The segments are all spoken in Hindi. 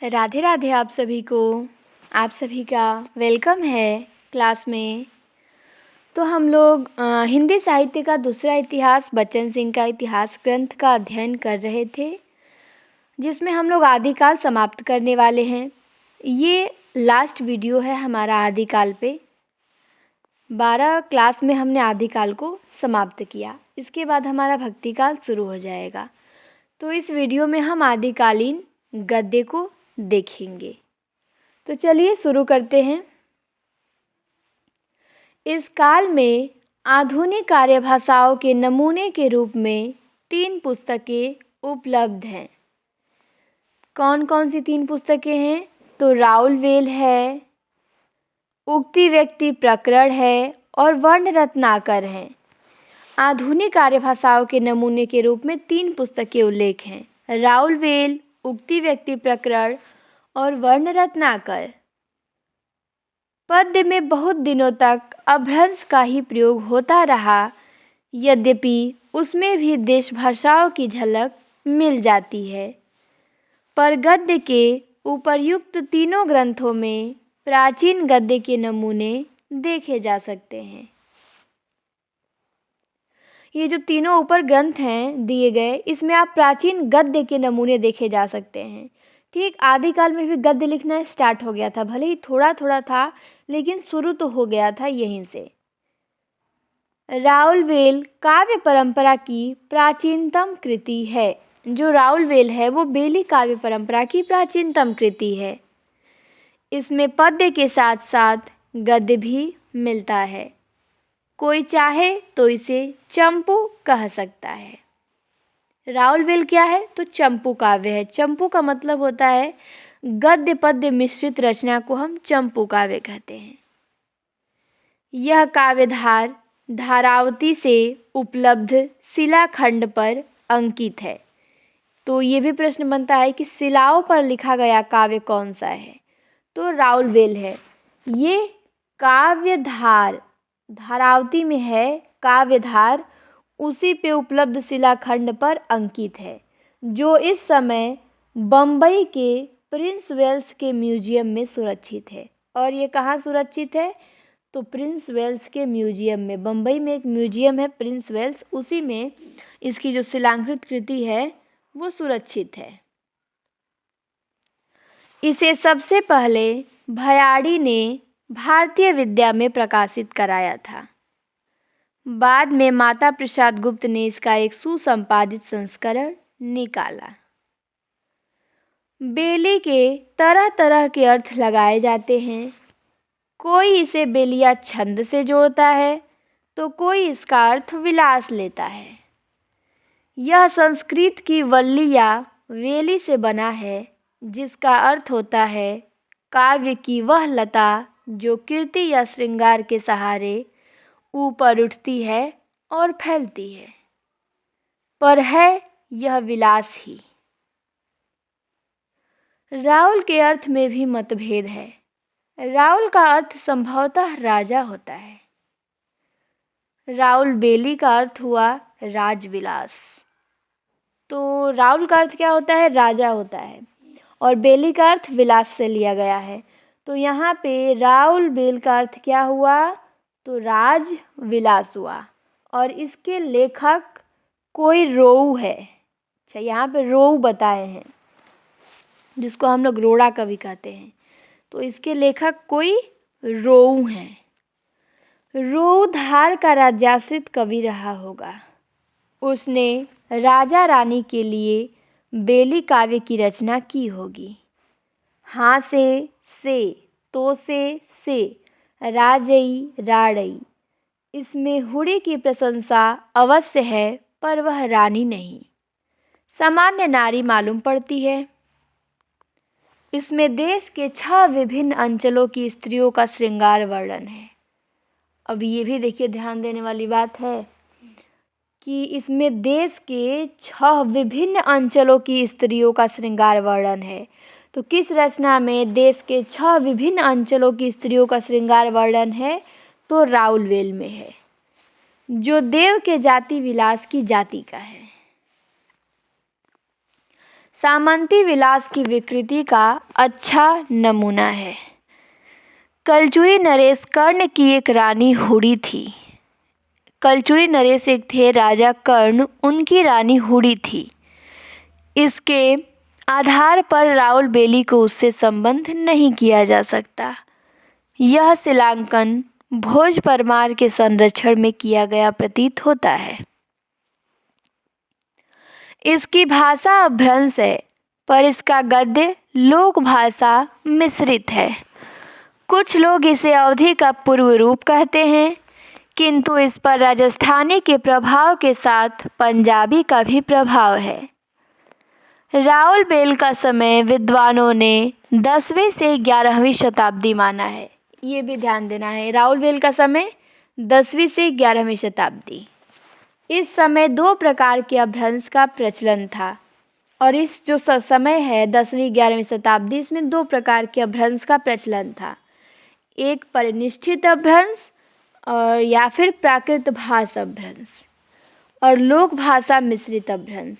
राधे राधे आप सभी को। आप सभी का वेलकम है क्लास में। तो हम लोग हिंदी साहित्य का दूसरा इतिहास बच्चन सिंह का इतिहास ग्रंथ का अध्ययन कर रहे थे, जिसमें हम लोग आदिकाल समाप्त करने वाले हैं। ये लास्ट वीडियो है हमारा आदिकाल पे। 12 क्लास में हमने आदिकाल को समाप्त किया, इसके बाद हमारा भक्तिकाल शुरू हो जाएगा। तो इस वीडियो में हम आदिकालीन गद्य को देखेंगे। तो चलिए शुरू करते हैं। इस काल में आधुनिक आर्य भाषाओं के नमूने के रूप में 3 पुस्तकें उपलब्ध हैं। कौन कौन सी 3 पुस्तकें हैं? तो राउल वेल है, उक्ति व्यक्ति प्रकरण है और वर्ण रत्नाकर हैं। आधुनिक आर्य भाषाओं के नमूने के रूप में 3 पुस्तकें उल्लेख हैं: राउल वेल, उक्ति व्यक्ति प्रकरण और वर्ण रत्नाकर। पद्य में बहुत दिनों तक अभ्रंश का ही प्रयोग होता रहा, यद्यपि उसमें भी देश भाषाओं की झलक मिल जाती है, पर गद्य के उपर्युक्त तीनों ग्रंथों में प्राचीन गद्य के नमूने देखे जा सकते हैं। ये जो तीनों ऊपर ग्रंथ हैं दिए गए, इसमें आप प्राचीन गद्य के नमूने देखे जा सकते हैं। ठीक आदिकाल में भी गद्य लिखना स्टार्ट हो गया था, भले ही थोड़ा थोड़ा था, लेकिन शुरू तो हो गया था यहीं से। राउल वेल काव्य परंपरा की प्राचीनतम कृति है। जो राउल वेल है वो बेली काव्य परंपरा की प्राचीनतम कृति है। इसमें पद्य के साथ साथ गद्य भी मिलता है। कोई चाहे तो इसे चंपू कह सकता है। राउल वेल क्या है? तो चंपू काव्य है। चंपू का मतलब होता है गद्य पद्य मिश्रित रचना को हम चंपू काव्य कहते हैं। यह काव्यधार धारावती से उपलब्ध शिलाखंड पर अंकित है। तो ये भी प्रश्न बनता है कि शिलाओं पर लिखा गया काव्य कौन सा है? तो राउल वेल है। ये काव्यधार धारावती में है, काव्यधार उसी पे उपलब्ध शिलाखंड पर अंकित है, जो इस समय बम्बई के प्रिंस वेल्स के म्यूजियम में सुरक्षित है। और ये कहाँ सुरक्षित है? तो प्रिंस वेल्स के म्यूजियम में। बम्बई में एक म्यूजियम है प्रिंस वेल्स, उसी में इसकी जो शिलांकृत कृति है वो सुरक्षित है। इसे सबसे पहले भयाड़ी ने भारतीय विद्या में प्रकाशित कराया था। बाद में माता प्रसाद गुप्त ने इसका एक सुसंपादित संस्करण निकाला। बेली के तरह तरह के अर्थ लगाए जाते हैं। कोई इसे बेलिया छंद से जोड़ता है तो कोई इसका अर्थ विलास लेता है। यह संस्कृत की वल्ली या वेली से बना है, जिसका अर्थ होता है काव्य की वह लता जो कीर्ति या श्रृंगार के सहारे ऊपर उठती है और फैलती है, पर है यह विलास ही। राउल के अर्थ में भी मतभेद है। राउल का अर्थ संभवतः राजा होता है। राउल बेली का अर्थ हुआ राजविलास। तो राउल का अर्थ क्या होता है? राजा होता है, और बेली का अर्थ विलास से लिया गया है। तो यहाँ पे राउल बेल का अर्थ क्या हुआ? तो राज विलास हुआ। और इसके लेखक कोई रोऊ है। अच्छा, यहाँ पे रोऊ बताए हैं, जिसको हम लोग रोड़ा कवि कहते हैं। तो इसके लेखक कोई रोऊ हैं। रोऊ धार का राज्याश्रित कवि रहा होगा। उसने राजा रानी के लिए बेली काव्य की रचना की होगी। हाँ से, तो से, राजई राड़ई। इसमें हुड़ी की प्रशंसा अवश्य है, पर वह रानी नहीं, सामान्य नारी मालूम पड़ती है। इसमें देश के 6 विभिन्न अंचलों की स्त्रियों का श्रृंगार वर्णन है। अब ये भी देखिए ध्यान देने वाली बात है कि इसमें देश के 6 विभिन्न अंचलों की स्त्रियों का श्रृंगार वर्णन है। तो किस रचना में देश के 6 विभिन्न अंचलों की स्त्रियों का श्रृंगार वर्णन है? तो राउल वेल में है, जो देव के जाति विलास की जाति का है। सामंती विलास की विकृति का अच्छा नमूना है। कलचुरी नरेश कर्ण की एक रानी हुडी थी। कलचुरी नरेश एक थे राजा कर्ण, उनकी रानी हुडी थी। इसके आधार पर राउल बेली को उससे संबंध नहीं किया जा सकता। यह शिलांकन भोज परमार के संरक्षण में किया गया प्रतीत होता है। इसकी भाषा अपभ्रंश है, पर इसका गद्य लोक भाषा मिश्रित है। कुछ लोग इसे अवधी का पूर्व रूप कहते हैं, किंतु इस पर राजस्थानी के प्रभाव के साथ पंजाबी का भी प्रभाव है। राउल बेल का समय विद्वानों ने 10वीं से 11वीं शताब्दी माना है। ये भी ध्यान देना है, राउल बेल का समय 10वीं से 11वीं शताब्दी। इस समय 2 प्रकार के अपभ्रंश का प्रचलन था, और इस जो समय है 10वीं 11वीं शताब्दी, इसमें 2 प्रकार के अपभ्रंश का प्रचलन था। एक परिनिष्ठित अपभ्रंश और या फिर प्राकृत भाषा अपभ्रंश, और लोक भाषा मिश्रित अपभ्रंश।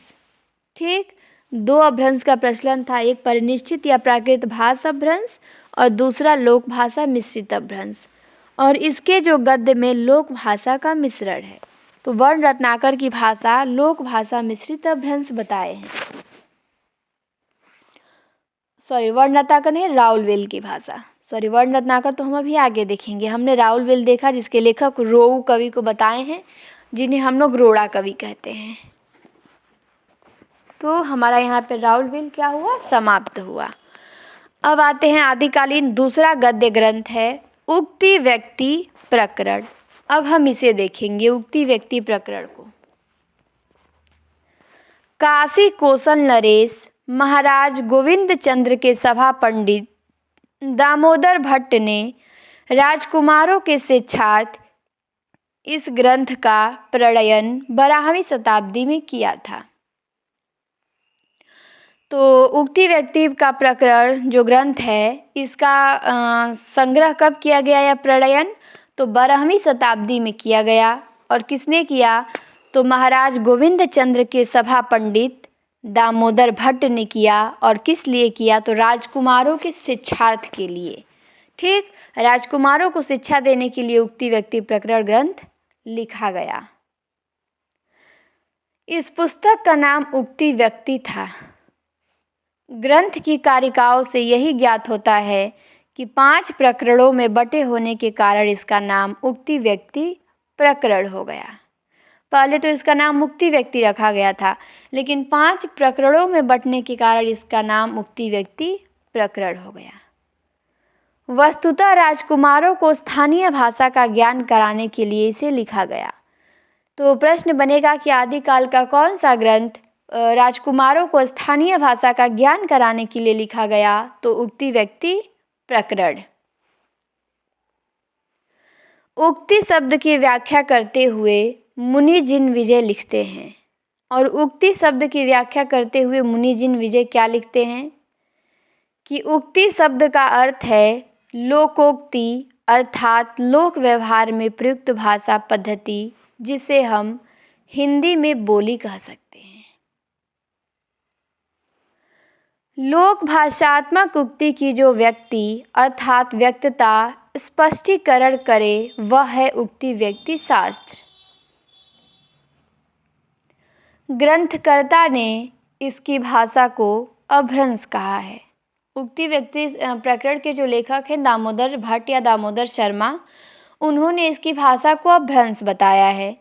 ठीक, 2 अपभ्रंश का प्रचलन था, एक परिनिष्ठित या प्राकृत भाषा अपभ्रंश और दूसरा लोक भाषा मिश्रित अपभ्रंश। और इसके जो गद्य में लोक भाषा का मिश्रण है, तो वर्ण रत्नाकर की भाषा लोक भाषा मिश्रित अपभ्रंश बताए हैं। वर्ण रत्नाकर नहीं, राउल बेल की भाषा। वर्ण रत्नाकर तो हम अभी आगे देखेंगे। हमने राउल बेल देखा, जिसके लेखक रोऊ कवि को बताए हैं, जिन्हें हम लोग रोड़ा कवि कहते हैं। तो हमारा यहाँ पे राउल बेल क्या हुआ, समाप्त हुआ। अब आते हैं आदिकालीन दूसरा गद्य ग्रंथ है उक्ति व्यक्ति प्रकरण। अब हम इसे देखेंगे, उक्ति व्यक्ति प्रकरण को। काशी कौशल नरेश महाराज गोविंद चंद्र के सभा पंडित दामोदर भट्ट ने राजकुमारों के शिक्षार्थ इस ग्रंथ का प्रणयन 12वीं शताब्दी में किया था। तो उक्ति व्यक्ति का प्रकरण जो ग्रंथ है, इसका संग्रह कब किया गया या प्रणयन, तो 12वीं शताब्दी में किया गया। और किसने किया, तो महाराज गोविंद चंद्र के सभा पंडित दामोदर भट्ट ने किया। और किस लिए किया, तो राजकुमारों के शिक्षार्थ के लिए। ठीक, राजकुमारों को शिक्षा देने के लिए उक्ति व्यक्ति प्रकरण ग्रंथ लिखा गया। इस पुस्तक का नाम उक्ति व्यक्ति था। ग्रंथ की कारिकाओं से यही ज्ञात होता है कि 5 प्रकरणों में बटे होने के कारण इसका नाम उक्ति व्यक्ति प्रकरण हो गया। पहले तो इसका नाम उक्ति व्यक्ति रखा गया था, लेकिन 5 प्रकरणों में बंटने के कारण इसका नाम उक्ति व्यक्ति प्रकरण हो गया। वस्तुतः राजकुमारों को स्थानीय भाषा का ज्ञान कराने के लिए इसे लिखा गया। तो प्रश्न बनेगा कि आदिकाल का कौन सा ग्रंथ राजकुमारों को स्थानीय भाषा का ज्ञान कराने के लिए लिखा गया, तो उक्ति व्यक्ति प्रकरण। उक्ति शब्द की व्याख्या करते हुए मुनि जिन विजय लिखते हैं। और उक्ति शब्द की व्याख्या करते हुए मुनि जिन विजय क्या लिखते हैं कि उक्ति शब्द का अर्थ है लोकोक्ति, अर्थात लोक व्यवहार में प्रयुक्त भाषा पद्धति, जिसे हम हिंदी में बोली कह सकते हैं। लोक भाषात्मक उक्ति की जो व्यक्ति अर्थात व्यक्तता स्पष्टीकरण करे, वह है उक्ति व्यक्ति शास्त्र। ग्रंथकर्ता ने इसकी भाषा को अपभ्रंश कहा है। उक्ति व्यक्ति प्रकरण के जो लेखक हैं दामोदर भट्ट या दामोदर शर्मा, उन्होंने इसकी भाषा को अपभ्रंश बताया है।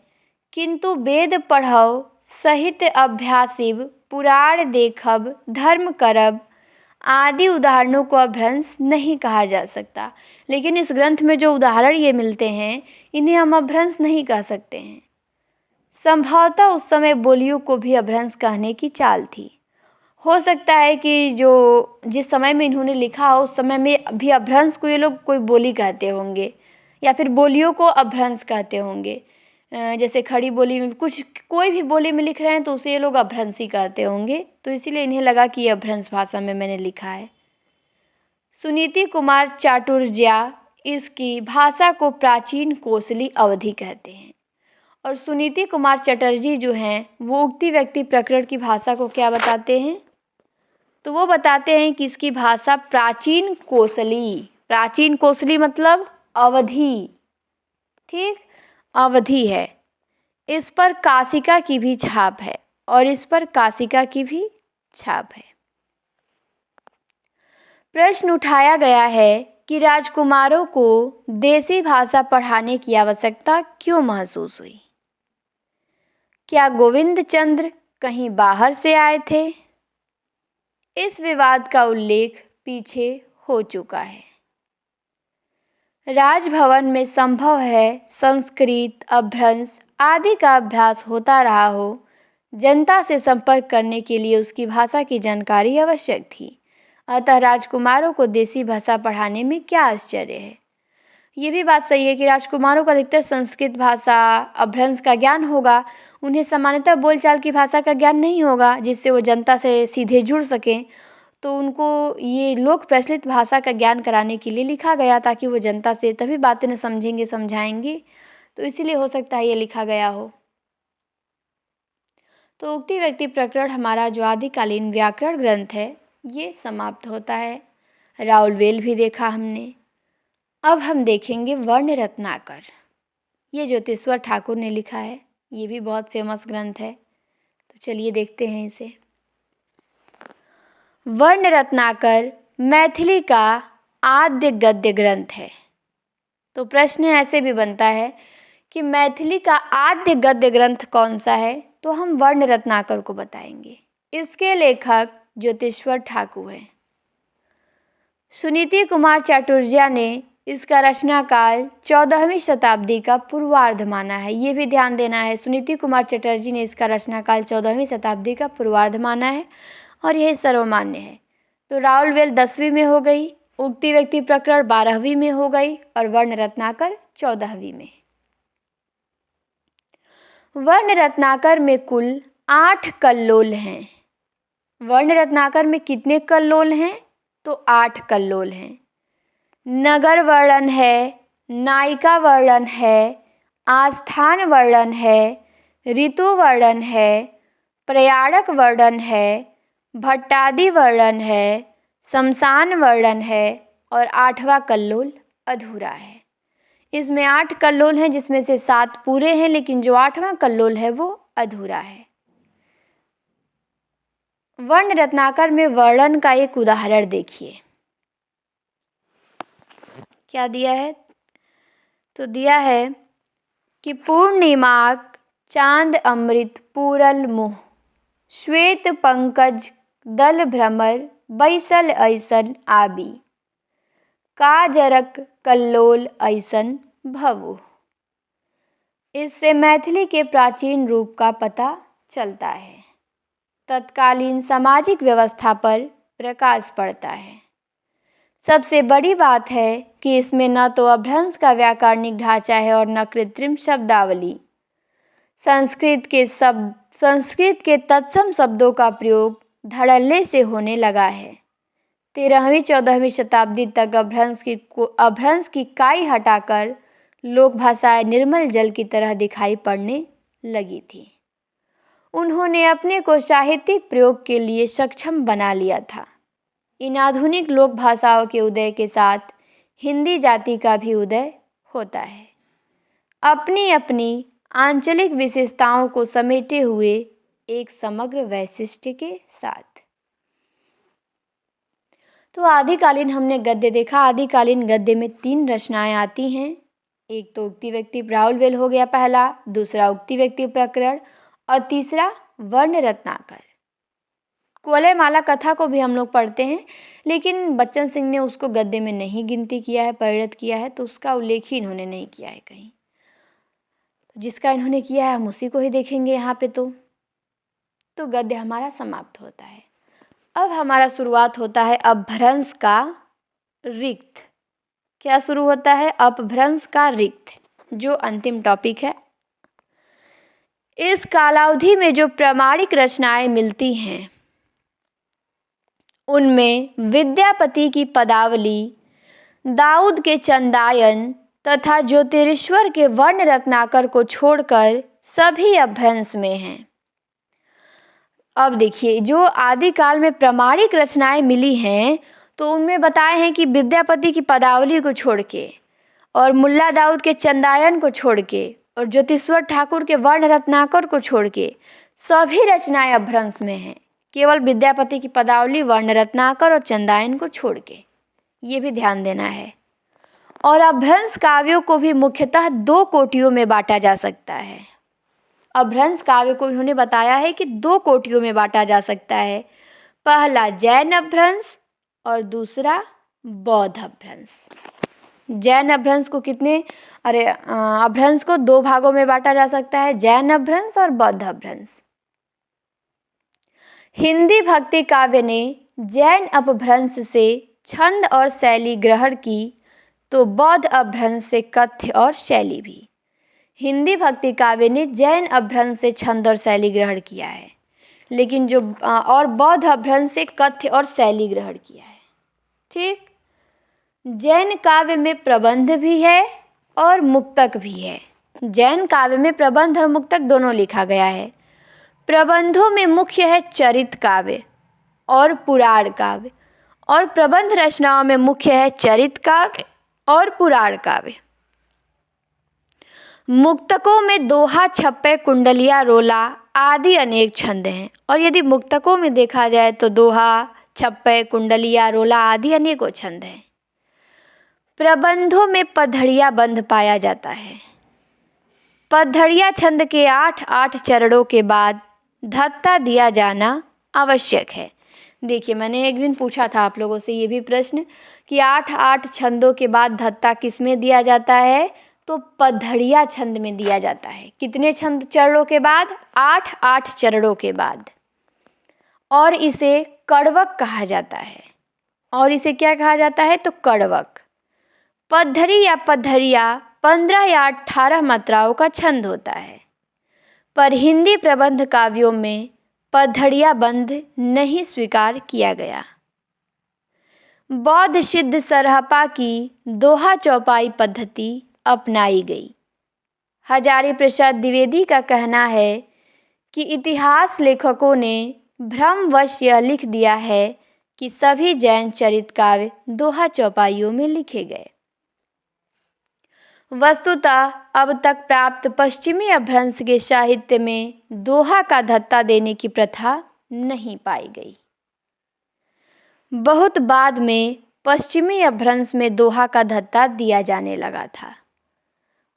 किंतु वेद पढ़व, साहित्य अभ्यासिब, पुराण देखब, धर्म करब आदि उदाहरणों को अपभ्रंश नहीं कहा जा सकता। लेकिन इस ग्रंथ में जो उदाहरण ये मिलते हैं, इन्हें हम अपभ्रंश नहीं कह सकते हैं। संभवतः उस समय बोलियों को भी अपभ्रंश कहने की चाल थी। हो सकता है कि जिस समय में इन्होंने लिखा हो, उस समय में भी अपभ्रंश को ये लोग कोई बोली कहते होंगे, या फिर बोलियों को अपभ्रंश कहते होंगे। जैसे खड़ी बोली में कोई भी बोली में लिख रहे हैं, तो उसे ये लोग अपभ्रंश ही कहते होंगे। तो इसीलिए इन्हें लगा कि ये अपभ्रंश भाषा में मैंने लिखा है। सुनीति कुमार चाटुर्या इसकी भाषा को प्राचीन कोसली अवधि कहते हैं। और सुनीति कुमार चटर्जी जो हैं, वो उक्ति व्यक्ति प्रकरण की भाषा को क्या बताते हैं, तो वो बताते हैं कि इसकी भाषा प्राचीन कोसली मतलब अवधी, ठीक, अवधी है। इस पर काशिका की भी छाप है प्रश्न उठाया गया है कि राजकुमारों को देसी भाषा पढ़ाने की आवश्यकता क्यों महसूस हुई? क्या गोविंद चंद्र कहीं बाहर से आए थे? इस विवाद का उल्लेख पीछे हो चुका है। राजभवन में संभव है संस्कृत, अपभ्रंश आदि का अभ्यास होता रहा हो। जनता से संपर्क करने के लिए उसकी भाषा की जानकारी आवश्यक थी। अतः राजकुमारों को देसी भाषा पढ़ाने में क्या आश्चर्य है। ये भी बात सही है कि राजकुमारों को अधिकतर संस्कृत भाषा, अपभ्रंश का ज्ञान होगा। उन्हें सामान्यतः बोलचाल की भाषा का ज्ञान नहीं होगा जिससे वो जनता से सीधे जुड़ सकें। तो उनको ये लोक प्रचलित भाषा का ज्ञान कराने के लिए लिखा गया ताकि वो जनता से तभी बातें न समझेंगे, समझाएंगे। तो इसीलिए हो सकता है ये लिखा गया हो। तो उक्ति व्यक्ति प्रकरण हमारा जो आदिकालीन व्याकरण ग्रंथ है ये समाप्त होता है। राउलवेल भी देखा हमने। अब हम देखेंगे वर्ण रत्नाकर। ये ज्योतिश्वर ठाकुर ने लिखा है। ये भी बहुत फेमस ग्रंथ है। तो चलिए देखते हैं इसे। वर्ण रत्नाकर मैथिली का आद्य गद्य ग्रंथ है। तो प्रश्न ऐसे भी बनता है कि मैथिली का आद्य गद्य ग्रंथ कौन सा है, तो हम वर्ण रत्नाकर को बताएंगे। इसके लेखक ज्योतिश्वर ठाकुर हैं। सुनीति कुमार चाटुर्या ने इसका रचना काल 14वीं शताब्दी का पूर्वार्ध माना है। ये भी ध्यान देना है, सुनीति कुमार चटर्जी ने इसका रचना काल 14वीं शताब्दी का पूर्वार्ध माना है और यह सर्वमान्य है। तो राउलवेल 10वीं में हो गई, उक्ति व्यक्ति प्रकरण 12वीं में हो गई और वर्ण रत्नाकर 14वीं में। वर्ण रत्नाकर में कुल 8 कल्लोल हैं। वर्ण रत्नाकर में कितने कल्लोल हैं, तो 8 कल्लोल हैं। नगर वर्णन है, नायिका वर्णन है, आस्थान वर्णन है, ऋतु वर्णन है, प्रयाणक वर्णन है, भट्टादि वर्णन है, शमशान वर्णन है और 8वां कल्लोल अधूरा है। इसमें 8 कल्लोल हैं जिसमें से 7 पूरे हैं, लेकिन जो 8वां कल्लोल है वो अधूरा है। वर्ण रत्नाकर में वर्णन का एक उदाहरण देखिए। क्या दिया है, तो दिया है कि पूर्णिमाक चांद अमृत पूरल मुँह, श्वेत पंकज दल भ्रमर बैसल ऐसन आबी, काजरक कल्लोल ऐसन भवु। इससे मैथिली के प्राचीन रूप का पता चलता है। तत्कालीन सामाजिक व्यवस्था पर प्रकाश पड़ता है। सबसे बड़ी बात है कि इसमें न तो अपभ्रंश का व्याकरणिक ढांचा है और न कृत्रिम शब्दावली। संस्कृत के तत्सम शब्दों का प्रयोग धड़ल्ले से होने लगा है। 13वीं-14वीं शताब्दी तक अपभ्रंश की काई हटाकर लोक भाषाएं निर्मल जल की तरह दिखाई पड़ने लगी थी। उन्होंने अपने को साहित्यिक प्रयोग के लिए सक्षम बना लिया था। इन आधुनिक लोक भाषाओं के उदय के साथ हिंदी जाति का भी उदय होता है, अपनी अपनी आंचलिक विशेषताओं को समेटे हुए एक समग्र वैशिष्ट्य के साथ। तो आदिकालीन हमने गद्य देखा। आदिकालीन गद्य में 3 रचनाएं आती हैं। एक तो उक्ति व्यक्ति राउलवेल हो गया पहला, दूसरा उक्ति व्यक्ति प्रकरण और तीसरा वर्ण रत्नाकर। कुवलयमाला कथा को भी हम लोग पढ़ते हैं, लेकिन बच्चन सिंह ने उसको गद्य में नहीं गिनती किया है, परिणत किया है, तो उसका उल्लेख ही इन्होंने नहीं किया है कहीं। जिसका इन्होंने किया है हम उसी को ही देखेंगे यहाँ पे। तो गद्य हमारा समाप्त होता है। अब हमारा शुरुआत होता है अपभ्रंश का रिक्त। क्या शुरू होता है? अपभ्रंश का रिक्त, जो अंतिम टॉपिक है। इस कालावधि में जो प्रामाणिक रचनाएं मिलती हैं उनमें विद्यापति की पदावली, दाऊद के चंदायन तथा ज्योतिरीश्वर के वर्ण रत्नाकर को छोड़कर सभी अपभ्रंश में हैं। अब देखिए, जो आदिकाल में प्रामाणिक रचनाएं मिली हैं तो उनमें बताए हैं कि विद्यापति की पदावली को छोड़ के और मुल्ला दाऊद के चंदायन को छोड़ के और ज्योतिश्वर ठाकुर के वर्ण रत्नाकर को छोड़ के सभी रचनाएं अपभ्रंश में हैं। केवल विद्यापति की पदावली, वर्ण रत्नाकर और चंदायन को छोड़ के, ये भी ध्यान देना है। और अपभ्रंश काव्यों को भी मुख्यतः 2 कोटियों में बांटा जा सकता है। अपभ्रंश काव्य को इन्होंने बताया है कि 2 कोटियों में बांटा जा सकता है। पहला जैन अपभ्रंश और दूसरा बौद्ध अपभ्रंश। जैन अपभ्रंश को अपभ्रंश को 2 भागों में बांटा जा सकता है, जैन अपभ्रंश और बौद्ध अपभ्रंश। हिंदी भक्ति काव्य ने जैन अपभ्रंश से छंद और शैली ग्रहण की तो बौद्ध अपभ्रंश से कथ्य और शैली भी। हिंदी भक्ति काव्य ने जैन अपभ्रंश से छंद और शैली ग्रहण किया है, लेकिन और बौद्ध अपभ्रंश से कथ्य और शैली ग्रहण किया है। ठीक। जैन काव्य में प्रबंध भी है और मुक्तक भी है। जैन काव्य में प्रबंध और मुक्तक दोनों लिखा गया है। प्रबंधों में मुख्य है चरित काव्य और पुराण काव्य, और प्रबंध रचनाओं में मुख्य है चरित काव्य और पुराण काव्य। मुक्तकों में दोहा, छप्पे, कुंडलिया, रोला आदि अनेक छंद हैं। और यदि मुक्तकों में देखा जाए तो दोहा, छप्पे, कुंडलिया, रोला आदि अनेकों छंद हैं। प्रबंधों में पधड़िया बंध पाया जाता है। पधड़िया छंद के 8-8 चरणों के बाद धत्ता दिया जाना आवश्यक है। देखिए, मैंने एक दिन पूछा था आप लोगों से ये भी प्रश्न कि 8-8 छंदों के बाद धत्ता किस में दिया जाता है, तो पधड़िया छंद में दिया जाता है। कितने चरणों के बाद? 8-8 चरणों के बाद। और इसे कड़वक कहा जाता है। और इसे क्या कहा जाता है? तो कड़वक। पद्धरी या पद्धरिया 15 या 18 मात्राओं का छंद होता है, पर हिंदी प्रबंध काव्यों में पद्धड़िया बंध नहीं स्वीकार किया गया। बौद्ध सिद्ध सरहपा की दोहा चौपाई पद्धति अपनाई गई। हजारी प्रसाद द्विवेदी का कहना है कि इतिहास लेखकों ने भ्रमवश यह लिख दिया है कि सभी जैन चरित काव्य दोहा चौपाइयों में लिखे गए। वस्तुतः अब तक प्राप्त पश्चिमी अपभ्रंश के साहित्य में दोहा का धत्ता देने की प्रथा नहीं पाई गई। बहुत बाद में पश्चिमी अपभ्रंश में दोहा का धत्ता दिया जाने लगा था,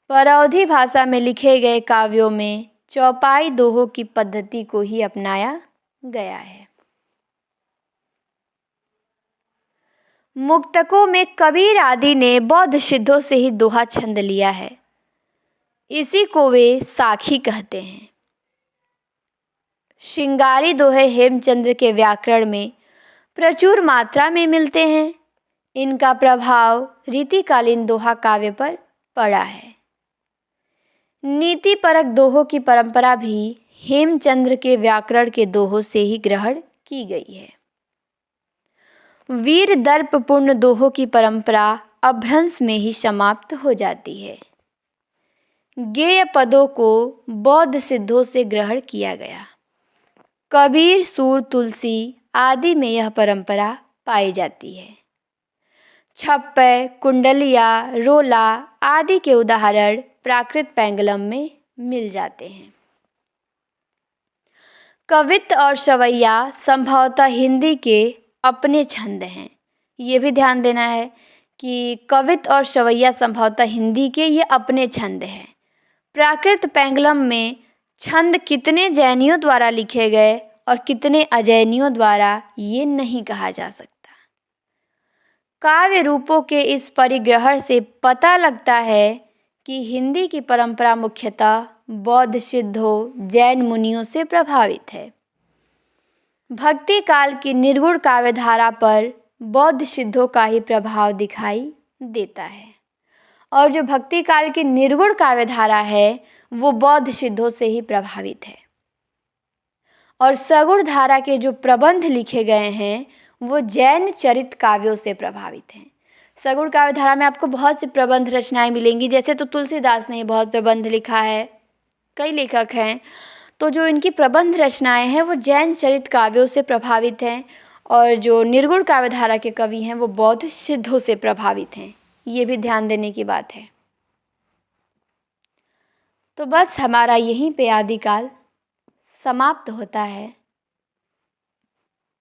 पर अवधी भाषा में लिखे गए काव्यों में चौपाई दोहों की पद्धति को ही अपनाया गया है। मुक्तकों में कबीर आदि ने बौद्ध सिद्धों से ही दोहा छंद लिया है। इसी को वे साखी कहते हैं। श्रृंगारी दोहे हेमचंद्र के व्याकरण में प्रचुर मात्रा में मिलते हैं। इनका प्रभाव रीतिकालीन दोहा काव्य पर पड़ा है। नीतिपरक दोहों की परंपरा भी हेमचंद्र के व्याकरण के दोहों से ही ग्रहण की गई है। वीर दर्पपूर्ण दोहों की परंपरा अपभ्रंश में ही समाप्त हो जाती है। गेय पदों को बौद्ध सिद्धों से ग्रहण किया गया। कबीर, सूर, तुलसी आदि में यह परंपरा पाई जाती है। छप्पे, कुंडलिया, रोला आदि के उदाहरण प्राकृत पैंगलम में मिल जाते हैं। कवित्त और सवैया संभवतः हिंदी के अपने छंद हैं। ये भी ध्यान देना है कि कवित्त और सवैया संभवतः हिंदी के ये अपने छंद हैं। प्राकृत पैंगलम में छंद कितने जैनियों द्वारा लिखे गए और कितने अजैनियों द्वारा ये नहीं कहा जा सकता। काव्य रूपों के इस परिग्रहण से पता लगता है कि हिंदी की परंपरा मुख्यतः बौद्ध सिद्धों, जैन मुनियों से प्रभावित है। भक्ति काल की निर्गुण काव्यधारा पर बौद्ध सिद्धों का ही प्रभाव दिखाई देता है, और जो भक्ति काल की निर्गुण काव्यधारा है वो बौद्ध सिद्धों से ही प्रभावित है। और सगुण धारा के जो प्रबंध लिखे गए हैं वो जैन चरित काव्यों से प्रभावित हैं। सगुण काव्यधारा में आपको बहुत सी प्रबंध रचनाएं मिलेंगी। जैसे तो तुलसीदास ने बहुत प्रबंध लिखा है, कई लेखक हैं, तो जो इनकी प्रबंध रचनाएं हैं वो जैन चरित काव्यों से प्रभावित हैं, और जो निर्गुण काव्यधारा के कवि हैं वो बौद्ध सिद्धों से प्रभावित हैं। ये भी ध्यान देने की बात है। तो बस हमारा यहीं पे आदिकाल समाप्त होता है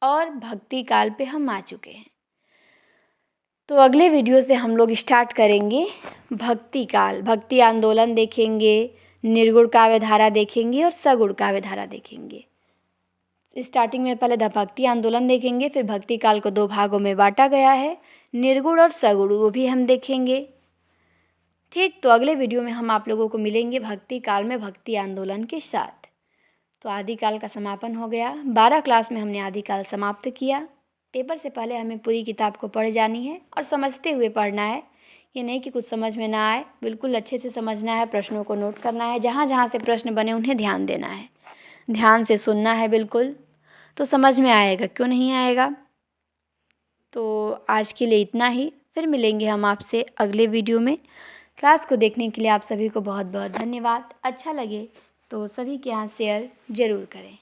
और भक्ति काल पे हम आ चुके हैं। तो अगले वीडियो से हम लोग स्टार्ट करेंगे भक्ति काल। भक्ति आंदोलन देखेंगे, निर्गुण काव्यधारा देखेंगे और सगुण काव्यधारा देखेंगे। स्टार्टिंग में पहले भक्ति आंदोलन देखेंगे, फिर भक्ति काल को 2 भागों में बांटा गया है, निर्गुण और सगुण, वो भी हम देखेंगे। ठीक, तो अगले वीडियो में हम आप लोगों को मिलेंगे भक्ति काल में भक्ति आंदोलन के साथ। तो आदिकाल का समापन हो गया। 12 क्लास में हमने आदिकाल समाप्त किया। पेपर से पहले हमें पूरी किताब को पढ़ जानी है और समझते हुए पढ़ना है। ये नहीं कि कुछ समझ में ना आए, बिल्कुल अच्छे से समझना है, प्रश्नों को नोट करना है, जहाँ जहाँ से प्रश्न बने उन्हें ध्यान देना है, ध्यान से सुनना है बिल्कुल, तो समझ में आएगा, क्यों नहीं आएगा। तो आज के लिए इतना ही, फिर मिलेंगे हम आपसे अगले वीडियो में। क्लास को देखने के लिए आप सभी को बहुत बहुत धन्यवाद। अच्छा लगे तो सभी के यहाँ शेयर ज़रूर करें।